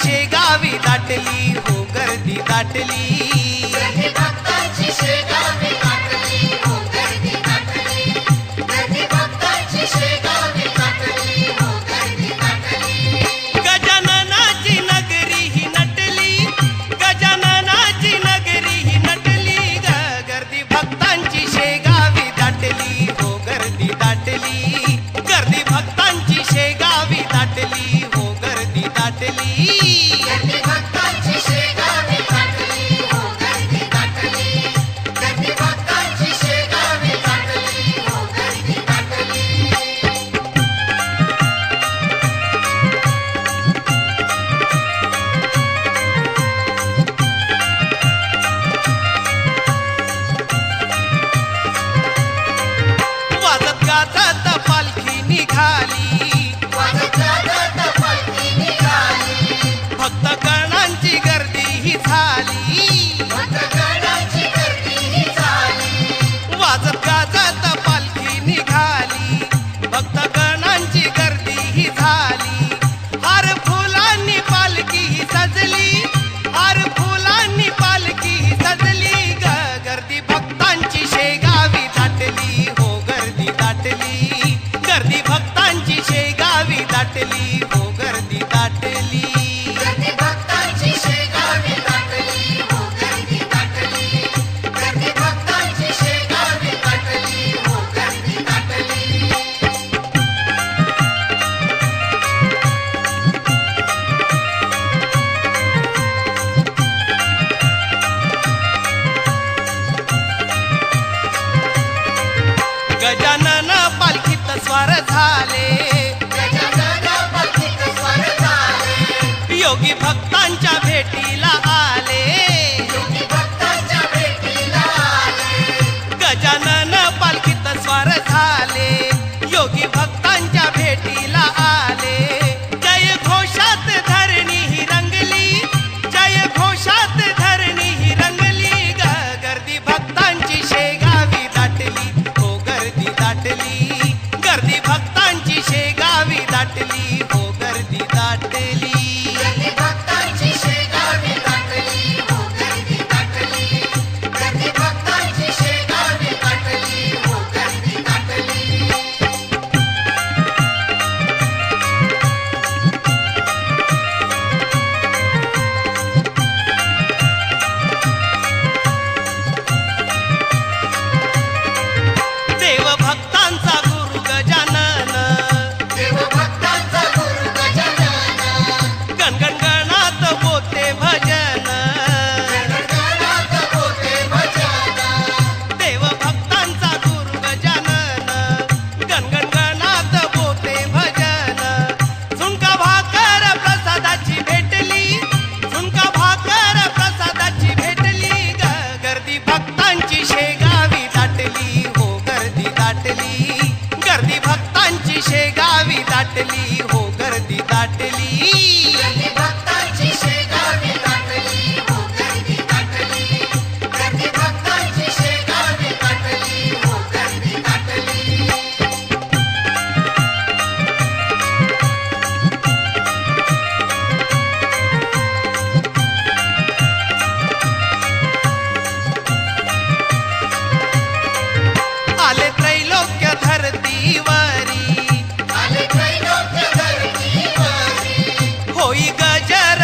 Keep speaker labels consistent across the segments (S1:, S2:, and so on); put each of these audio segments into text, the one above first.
S1: शेगावी दाटली हो गर्दी दाटली
S2: भक्तांची शेगावी दाटली हो गर्दी दाटली भक्तांची शेगावी दाटली हो गर्दी दाटली
S1: गजाननाची नगरी ही नटली गजाननाची नगरी ही नटली गर्दी भक्तांची शेगावी दाटली हो गर्दी दाटली गर्दी भक्तांची शेगावी दाटली हो गर्दी दाटली
S2: भक्तांची शेगावी दाटली हो गर्दी दाटली भक्तांची शेगावी दाटली हो गर्दी दाटली
S1: वाजत गाजत पालखी निघाली
S2: वाजत गाजत पालखी निघाली
S1: भक्तगणांची गर्दी ही झाली
S2: भक्तगणांची गर्दी ही झाली
S1: वाजत गाजत पालखी निघाली भक्तगणांची गर्दी ही झाली हार फुलांनी पालखी ही सजली हार फुलांनी पालखी ही सजली गर्दी भक्तांची शेगावी दाटली हो गर्दी दाटली गर्दी भक्तांची शेगावी दाटली हो गर्दी दाटली
S2: भक्तांची शेगावी दाटली हो गर्दी दाटली भक्तांची शेगावी दाटली हो गर्दी दाटली
S1: गजानन पालखीत स्वार झाले
S2: गजानन पालखीत स्वार झाले
S1: योगी भक्तांच्या भेटीला आले
S2: योगी भक्तांच्या भेटीला आले
S1: गजानन पालखीत स्वार झाले योगी भक्तांच्या भेटीला आले जय घोषात धरणी ही रंगली जय घोषात धरणी ही रंगली गर्दी भक्तांची शेगावी दाटली हो गर्दी दाटली गर्दी भक्तांची शेगावी दाटली हो गर्दी दाटली
S2: भक्तांची शेगावी दाटली हो गर्दी दाटली भक्तांची शेगावी दाटली हो गर्दी दाटली
S1: देव भक्तांचा गुरु गजानन
S2: भक्तांचा गुरु गजानन
S1: गणगण गणात बोते भजन
S2: गणात होते भजन
S1: देव भक्तांचा गुरु गजानन गणगण गणात बोते भजन झुणका भाकर प्रसादाची भेटली झुणका भाकर प्रसादाची भेटली गर्दी भक्तांची शेगावी दाटली हो गर्दी दाटली गर्दी भक्तांची शेगावी दाटली हो गर्दी दाटली
S2: भक्तांची शेगावी दाटली हो गर्दी दाटली भक्तांची शेगावी दाटली हो गर्दी दाटली
S1: आले त्रैलोक्य धरतीवरी
S2: आले त्रैलोक्य धरतीवरी
S1: होई गजर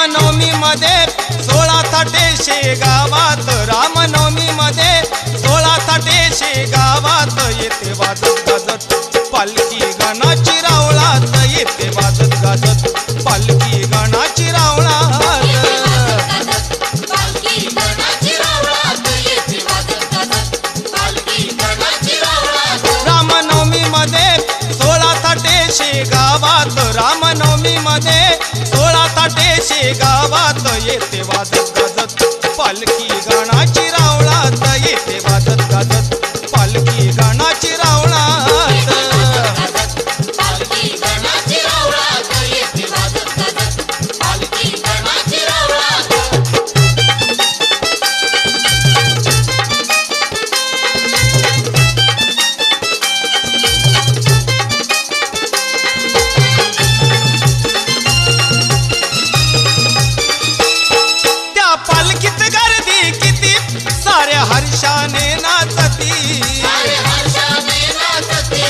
S1: रामनवमी मध्ये 16 थाटे शेगावात, रामनवमी मध्ये 16 थाटे शेगावात, येते वाजत गाजत पालखी गणाची रावळात, येते वाजत गाजत पालखी गणाची रावळात.
S2: पालखी गणाची रावळात, येते वाजत गाजत पालखी गणाची रावळात.
S1: रामनवमी मध्ये 16 थाटे शेगावात, रामनवमी मध्ये 16 थाटे शेगावात, येते वाजत गाजत पालखी गणाची रावळात, येते वाजत गाजत पालखी गणाची रावळात.
S2: पालखी गणाची रावळात, येते वाजत गाजत पालखी गणाची रावळात.
S1: त्या पालखीत गर्दी किती साऱ्या हर्षाने नाचती,
S2: सारे हर्षाने नाचती,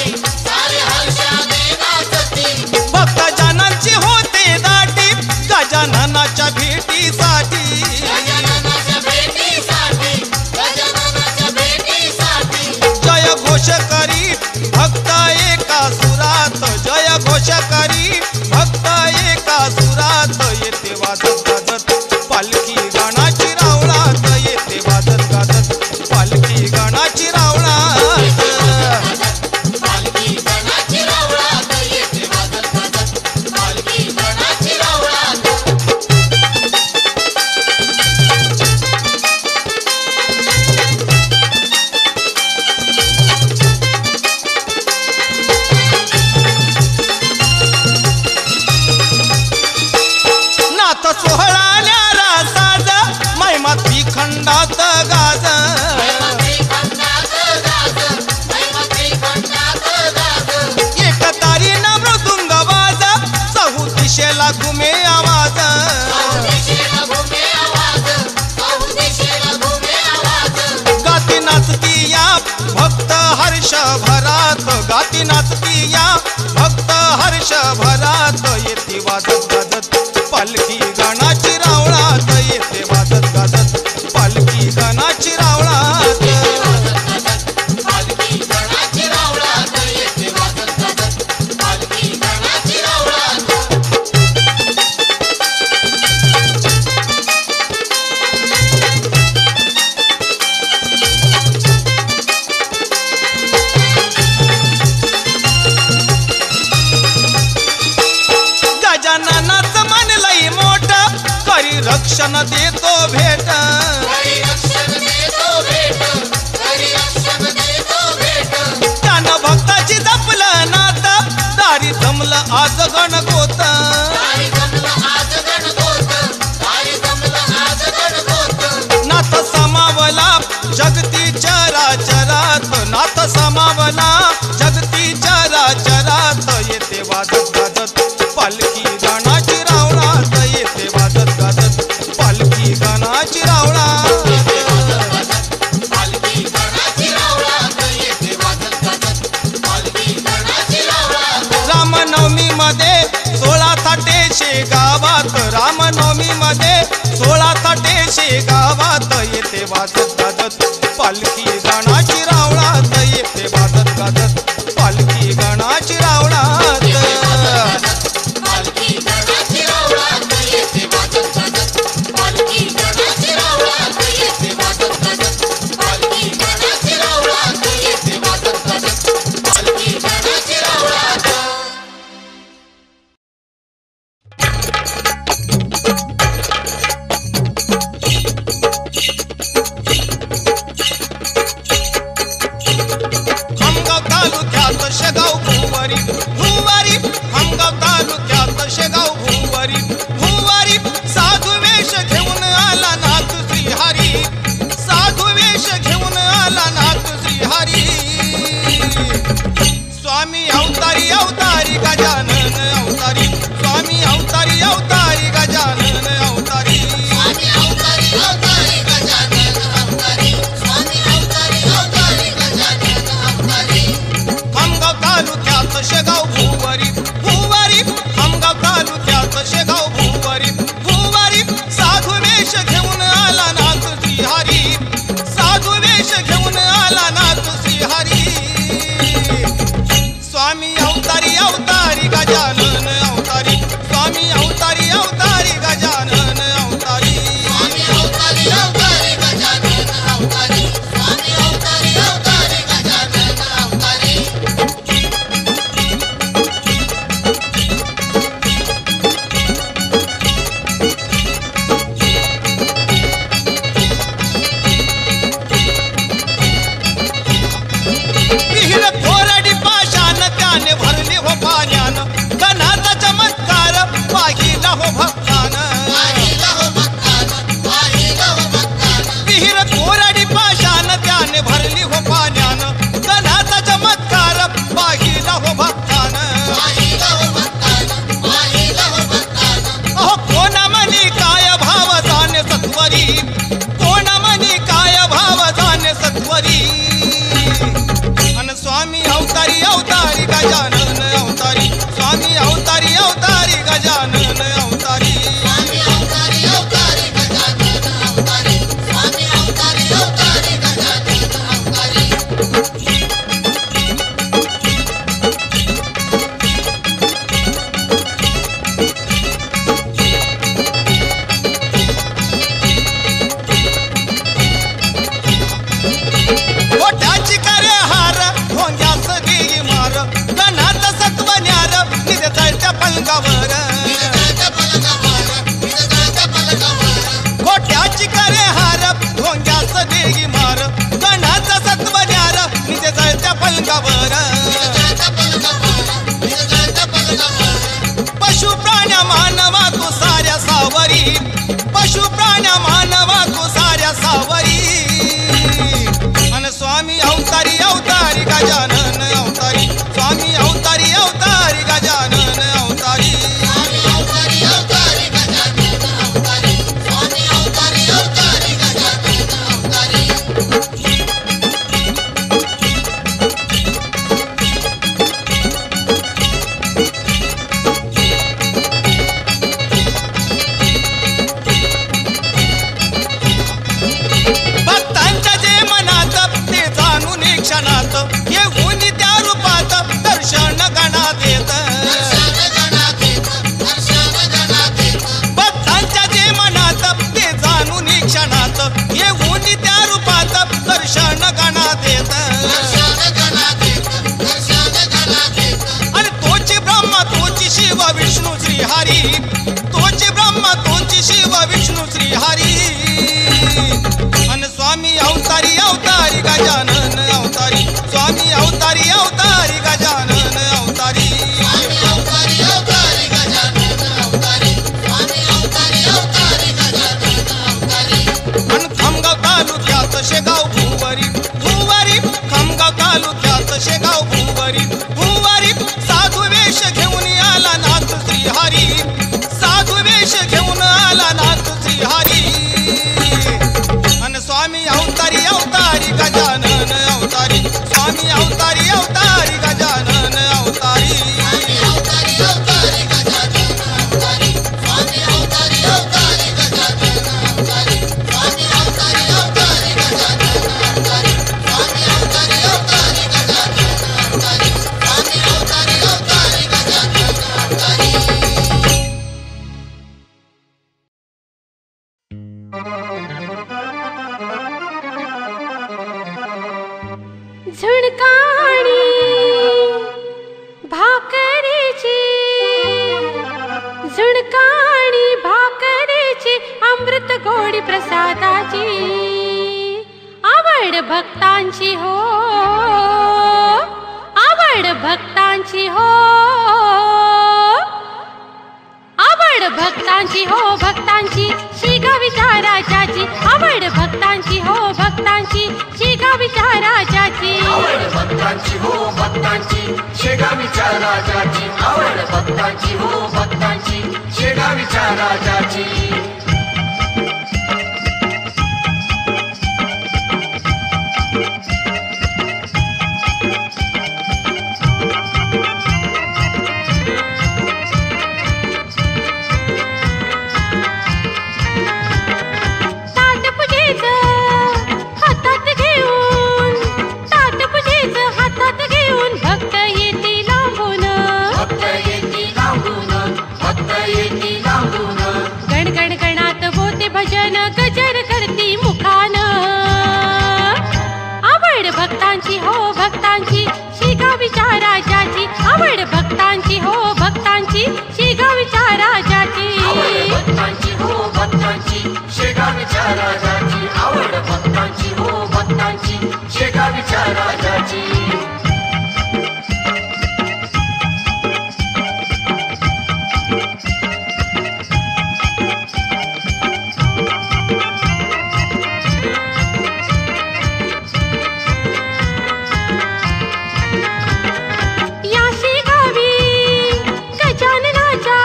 S2: सारे हर्षाने नाचती.
S1: भक्तजनांची होते दाटी गजाननाच्या भेटीसाठी.
S2: गजाननाच्या भेटीसाठी, गजाननाच्या भेटीसाठी.
S1: जय घोष करी भक्त एका सुरात, जय घोष करी भक्त एका सुरात, येते वाजत गाजत पालखी गणाची रावळात, येते वाजत गाजत पालखी गणाची रावळात.
S2: पालखी गणाची रावळात, येते वाजत गाजत पालखी गणाची रावळात.
S1: नाथ सोहळ्याला साज मैमाती खंडात गाज,
S2: मैमती खंडात गाज, मैमती खंडात गाज.
S1: एक तारीनं मृदुंग वाज, चहू दिशेला घुमे आवाज.
S2: दिशेला घुमे आवाज, चहू दिशेला घुमे आवाज.
S1: गाती नाचती या भक्त हर्ष भरात, गाती नाचती या भक्त हर्ष भरात, येते वाजत गाजत पालखी गणाची रावळात, येते वाजत गाजत पालखी गणाची रावळात.
S2: पालखी गणाची रावळात, येते वाजत गाजत पालखी गणाची रावळात.
S1: गजाननाचं मन लई मोठं करी रक्षण देतो भेट,
S2: हरी रक्षण देतो भेट, हरी रक्षण देतो भेट.
S1: त्यानं भक्ताची जपलं नात, दारी जमलं आज गणगोत.
S2: तारी जमलं आज गणगोत, तारी जमलं आज गणगोत.
S1: नाथ समावला जगती चराचरात, नाथ समावला जगती चराचरात, येते वाजत गाजत पालखी गणाची रावळात, येते वाजत गाजत पालखी गणाची रावळात.
S2: पालखी गणाची रावळात, येते वाजत गाजत पालखी गणाची रावळात.
S1: रामनवमी मध्ये 16 थाटे शेगावात, रामनवमी मध्ये 16 थाटे शेगावात, येते वाजत गाजत पालखी गणाची रावळात, येते वाजत गाजत पालखी गणाची रावळात.
S2: पालखी गणाची रावळात, येते वाजत गाजत पालखी गणाची रावळात, येते वाजत गाजत पालखी गणाची रावळात, येते वाजत गाजत पालखी गणाची रावळात.
S1: हमगाव तालुक्यात शेगाव भुवारी, भुवारी हमगाव तालुक्यात शेगाव भुवारी, भुवारी साधू वेश घेऊन आला नाथ श्रीहरी, साधू वेश घेऊन आला नाथ श्रीहरी. स्वामी अवतारी अवतारी गजानन अवतारी, स्वामी अवतारी अवतारी गजानन प्राण्या मानवा तू साऱ्या सावरी, पशु प्राण्या मानवा तू साऱ्या सावरी. अन स्वामी अवतारी अवतारी गजानन अवतारी, स्वामी अवतारी अवतारी गजानन अवतारी.
S2: स्वामी अवतारी अवतारी गजानन अवतारी, स्वामी अवतारी अवतारी गजानन अवतारी.
S1: भक्तांच्या जे मनात ते जाणून क्षणात येऊन त्या रूपात दर्शन गणात येत.
S2: दर्शन गणात येत, दर्शन गणात येत.
S1: भक्तांच्या जे मनात ते जाणून क्षणात येऊन त्या रूपात दर्शन गणात येत.
S2: दर्शन गणात येत, दर्शन गणात येत.
S1: आणि तोची ब्रह्मा तोची शिव विष्णू श्रीहरी, तोची ब्रह्मा तोची शिव विष्णू श्रीहरी. अन स्वामी अवतारी अवतारी गजानन अवतारी, स्वामी अवतारी अवतारी गजानन अवतारी.
S2: स्वामी अवतारी अवतारी गजानन अवतारी, स्वामी अवतारी अवतारी गजानन अवतारी.
S1: अन खामगाव तालुक्यात शेगाव भुवरी, भुवरी खामगाव तालुक्यात शेगाव भुवरी, भुवरी साधू वेश घेऊन आला नाथ श्रीहरी, साधू वेश घेऊन आला नाथ श्रीहरी. अन स्वामी अवतारी अवतारी गजानन अवतारी, स्वामी अवतारी अवतारी गजानन अवतारी.
S2: स्वामी अवतारी अवतारी गजानन अवतारी, स्वामी अवतारी अवतारी गजानन अवतारी, स्वामी अवतारी अवतारी गजानन अवतारी, स्वामी अवतारी अवतारी गजानन अवतारी, स्वामी अवतारी अवतारी गजानन अवतारी.
S3: झुणकाणी भाकरीची, झुणकाणी भाकरीची अमृत गोडी प्रसादाची. आवड भक्तांची हो, आवड भक्तांची हो, आवड भक्तांची हो भक्तांची, शिगावीच्या राजाची. आवड भक्तांची हो भक्तांची, शिगावीच्या राजाची.
S4: आवड भक्तांची हो भक्तांची, शेगावीच्या राजाची. आवड भक्तांची हो भक्तांची, शेगावीच्या राजाची.
S3: ताट पूजेचं हातात घेऊन, ताट पूजेचं हातात घेऊन भक्त येती लांबून.
S4: भक्त येती लांबून, भक्त येती लांबून.
S3: गणगण गणात बोते भजन, गजर करती मुखान. आवड भक्तांची हो भक्तांची, शिगावीच्या राजाची. आवड भक्तांची हो भक्तांची, शिगावीच्या राजाची.
S4: आवड भक्तांची हो भक्तांची, शेगावीच्या राजाची. आवड भक्तांची हो भक्तांची, शेगावीच्या राजाची.
S3: या शिगावी गजाननाच्या,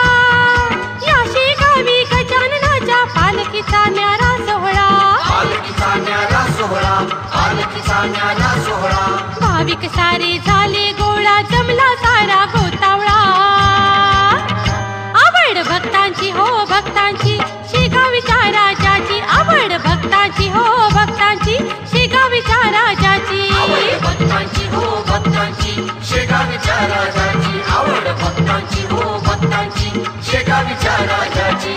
S3: या शिगावी गजाननाच्या पालखीचा न्यारा सोहळा.
S4: पालखीचा न्यारा सोहळा, पालखीचा न्यारा सोहळा.
S3: भाविक सारे झाले गोळा, जमला सारा गोतावळा. आवड भक्तांची हो भक्तांची, शिगावीच्या राजाची. आवड भक्तांची हो भक्तांची, शिगावीच्या राजाची.
S4: आवड भक्तांची हो भक्तांची, शेगावीच्या राजाची. आवड भक्तांची हो भक्तांची, शेगावीच्या राजाची.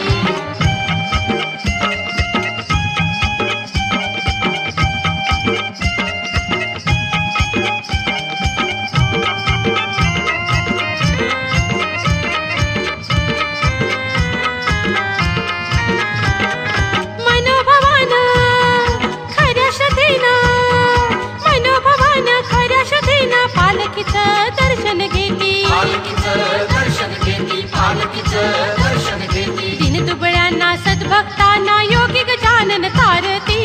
S3: पालखीचं दर्शन घेती,
S4: पालखीचं दर्शन घेती.
S3: भक्तांना योगी गजानन तारती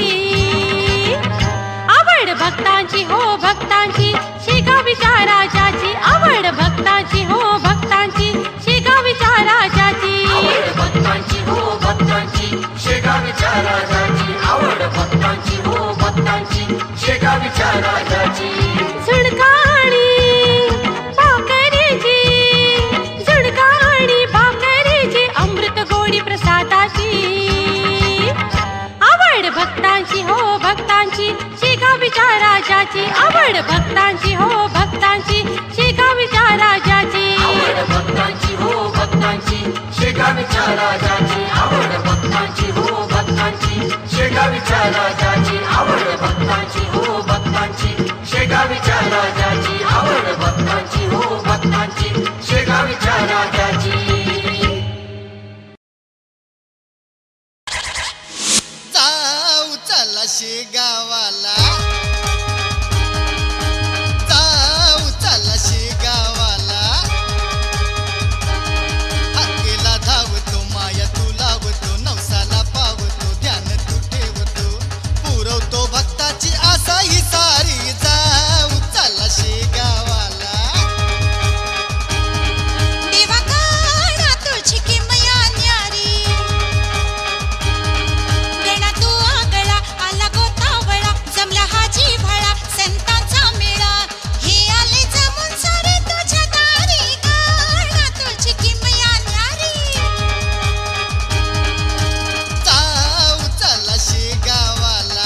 S3: आवड भक्तांची हो भक्तांची शेगावीच्या राजाची आवड भक्तांची हो भक्तांची शेगावीच्या राजाची
S4: आवड भक्तांची हो भक्तांची शेगावीच्या राजाची आवड भक्तांची हो भक्तांची शेगावीच्या राजाची
S3: झुणका आणि भाकरीची झुणका आणि भाकरीची अमृत गोडी प्रसादाची आवड भक्तांची हो भक्तांची शेगावीच्या राजाची आवड भक्तांची हो भक्तांची शेगावीच्या राजाची
S4: आवड भक्तांची हो भक्तांची शेगावीच्या राजाची आवड भक्तांची हो भक्तांची शेगावीच्या राजाची आवड भक्तांची हो भक्तांची शेगावीच्या राजाची आवड भक्तांची हो भक्तांची शेगावीच्या राजाची
S1: जाऊ चला शेगावाला जाऊ चला शेगावाला हाकेला धावतो माया तू लावतो नवसाला पावतो ध्यान तू ठेवतो पुरवतो भक्ताची आशा ही सारी जाऊ चला शेगावाला
S2: देवा काढा तुझी किमया न्यारी गणा तू आगळा आला गोतावळा जमला हाजी भळा संतांचा मेळा हे आले जमून सारे तुझ्या दारी काढा तुझी किमया न्यारी
S1: जाऊ चला शेगावाला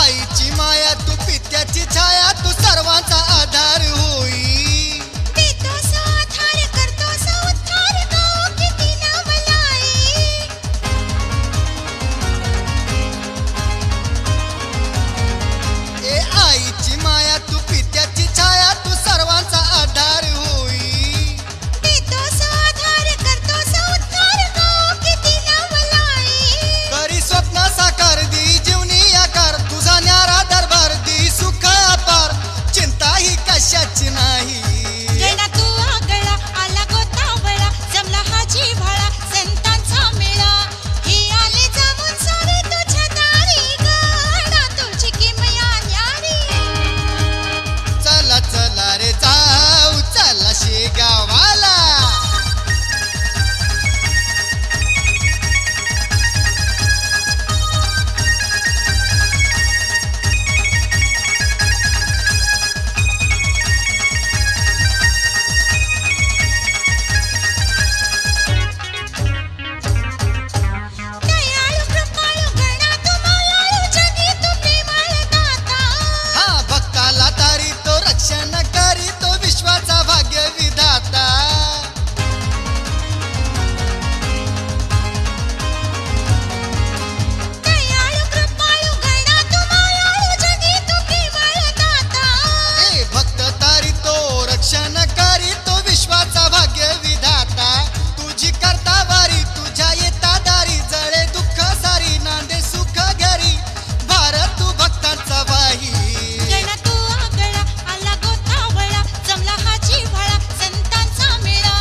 S1: आईची माया तू पित्याची छाया तू सर्वांचा आधार होई
S2: देतो साधार करतो उद्धार गाव किती नावलाई
S1: ए आईची माया तू पित्याची छाया तू सर्वांचा आधार होई
S2: देतो साधार करतो उद्धार गाव किती नावलाई
S1: करी स्वप्न साकार दी जीवनी आकार तुझा न्यारा दरबार दी सुख अपार चिंता ही कशाची नाही
S2: गणा तू आगळा आला गोतावळा जमला हाजी भळा संतांचा मेळा हे आले जमून सारे तुझ्या दारी गणा तुझी किमया न्यारी
S1: चला चला रे जाऊ चला शेगावाला
S2: दयाळू कृपाळू गणा तू मायाळू जगी तू प्रेमळ दाता
S1: हा भक्ताला तारी तो रक्षण करी तो विश्वाचा भाग्य विधाता
S2: दयाळू कृपाळू गणा तू मायाळू जगी तू प्रेमळ दाता
S1: ए भक्त तारी तो रक्षण करी तो विश्वाचा भाग्य विधाता तुझी करता वारी तुझ्या येता दारी जळे दुःख सारी नांदे सुख घरी भारत तू भक्तांचा वाही
S2: गणा तू आगळा आला गोतावळा जमला हाजी भळा संतांचा मेळा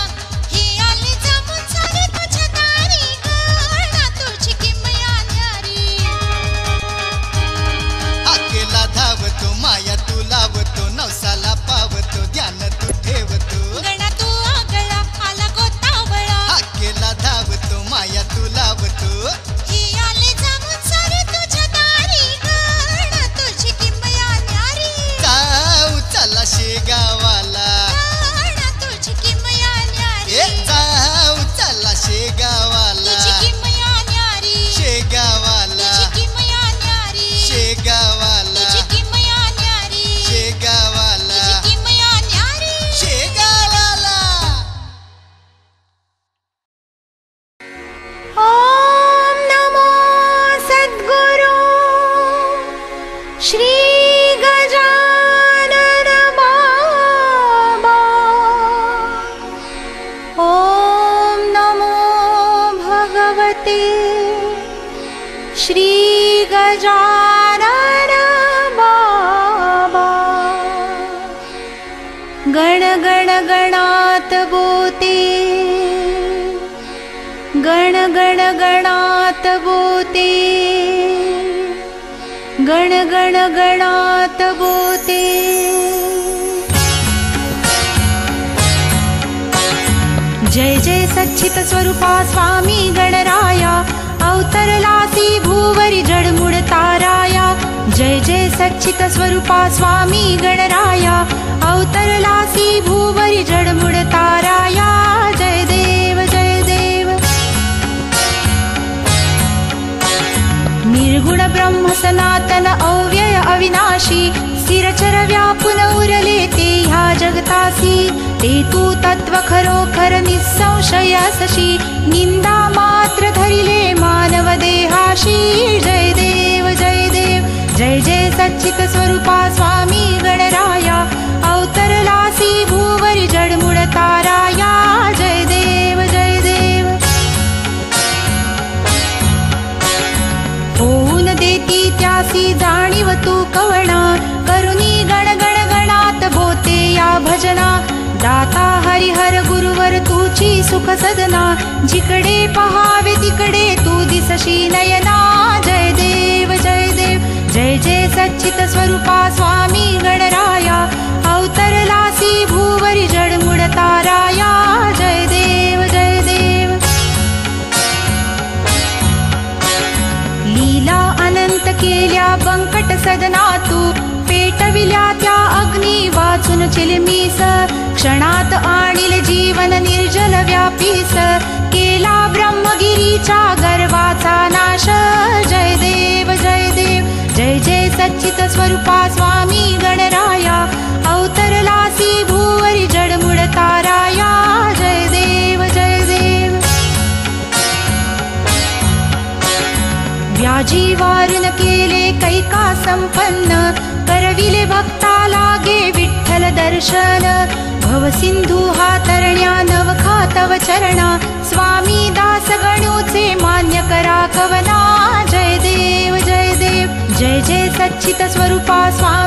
S2: हे आले जमून सारे तुझ्या दारी गणा तुझी किमया न्यारी
S1: हाकेला धावतो माया तू लावतो नवसाला पावतो ध्यान तू ठेवतो
S2: गणा तू आगळा आला गोतावळा
S1: हाकेला धावतो माया तू लावतो
S2: हे आले जमून सारे तुझ्या दारी गणा तुझी किमया न्यारी
S1: जाऊ चला शेगावाला
S2: गणा तुझी किमया न्यारी
S1: ए जाऊ चला शेगावाला
S2: तुझी किमया न्यारी
S1: शेगावाला
S2: तुझी किमया न्यारी
S1: शेगावाला
S2: तुझी किमया न्यारी
S1: शेगावाला
S2: तुझी किमया न्यारी
S1: शेगावाला
S2: ओम नमो सद्गुरु श्री गजानन
S5: गण गणात बोते, गण गण गणात बोते, गण गण गणात बोते. जय जय सच्चित स्वरूपा स्वामी गणराया, अवतरलासी भूवरी जडमुड ताराया. जय जय सच्चित स्वरूपा स्वामी गणराया, अवतरलासी भूवरी जडमुड ताराया. जय देव जय देव. निर्गुण ब्रह्म सनातन अव्यय अविनाशी, स्थिरचर व्यापुन उरले ते ह्या जगतासी. ते तू तत्व खरोखर निसंशय असशी, निंदा मात्र धरिले मानव देहाशी. जय देव जय देव. जय जय सच्चित स्वरूपा स्वामी गणराया, अवतरलासी भूवरी जडमुड ताराया. जय देव जय देव. होऊन देती त्यासी जाणीव तू कवणा, करुणी गण गण गणात बोते या भजना. दाता हरिहर गुरुवर तुची सुख सदना, जिकडे पहावे तिकडे तू दिसशी नयना. जय देव जय देव. जय जय सच्चित स्वरूपा स्वामी गणराया, अवतरलासी भूवरी जडमुड ताराया. जय देव जय देव. लीला अनंत केल्या बंकट सदना तू, पेटविल्या त्या अग्नी वाचून चिलमीस. क्षणात आणिल जीवन निर्जल व्यापीस, केला ब्रह्मगिरीच्या गर्वाचा नाश. जय देव जय देव. जय जय सच्चित स्वरूपा स्वामी गणराया, अवतरलासी भूवरी जडमुड ताराया. जय देव जय देव. व्याजी वारून केले कैका संपन्न, करविले भक्ता लागे विठ्ठल दर्शन. भवसिंधू हा तरण्या नवखा तव चरणा, स्वामी दास गणूचे मान्य करा कवना. जय देव जय देव. जय जय सच्चित स्वरूपा स्वामी